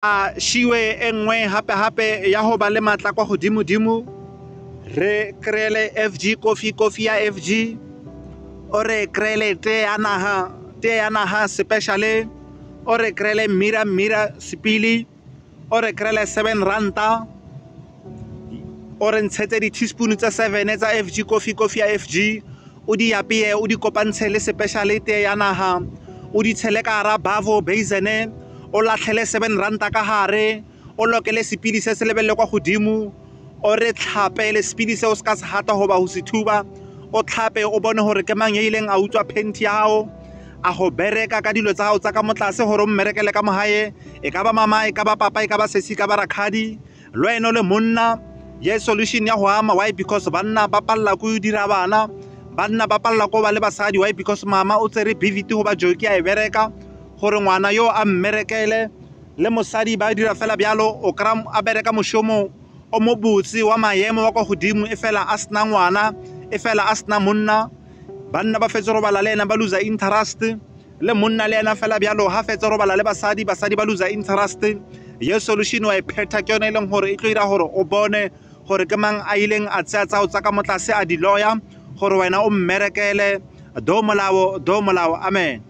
a shiwe engwe hape ya ho ba le matla kwa godimo re krele FG coffee ya FG ore krele te ya naha specially ore krele mira sepili ore krele 7 ranta ore ntshetse di teaspoon tsa 7 tsa FG coffee ya FG o di apeye o di kopantshe le specially te ya naha o di tshele ka ra bavo basin o latlhele 7 ranta ka hare o lokele sepili se se lebelle kwa godimo o re tlhapele sepili se o ska se hata ho ba ho se thuba o tlhape o bone hore ke mang ileng a utswa phenti ya hao a go bereka ka dilo tsa hao tsa ka motlase hore o mmerekele ka mohae e ka ba mama e ka ba papa e ka ba sesi ka ba rakhadi lweno le monna ye solution ya ho ama why because banna ba palla go dira bana banna ba palla go ba le basadi why because mama o tsere BVT ho ba joki a e bereka gore ngwana yo a mmerekele le mosadi ba dira fela byalo o kram a bereka moshomo o mo botsi wa maemo wa go godimo e fela a sna ngwana e fela a sna monna banna ba fetse ro bala le ena ba lose interest le monna le ena fela byalo ha fetse ro bala le basadi ba lose interest ye solution wa e phetha ke yone e leng gore e tlo ira gore o bone gore ke mang a ileng a tsaya tsao tsa ka motlase a di lawyer gore wena o mmerekele do molao amen.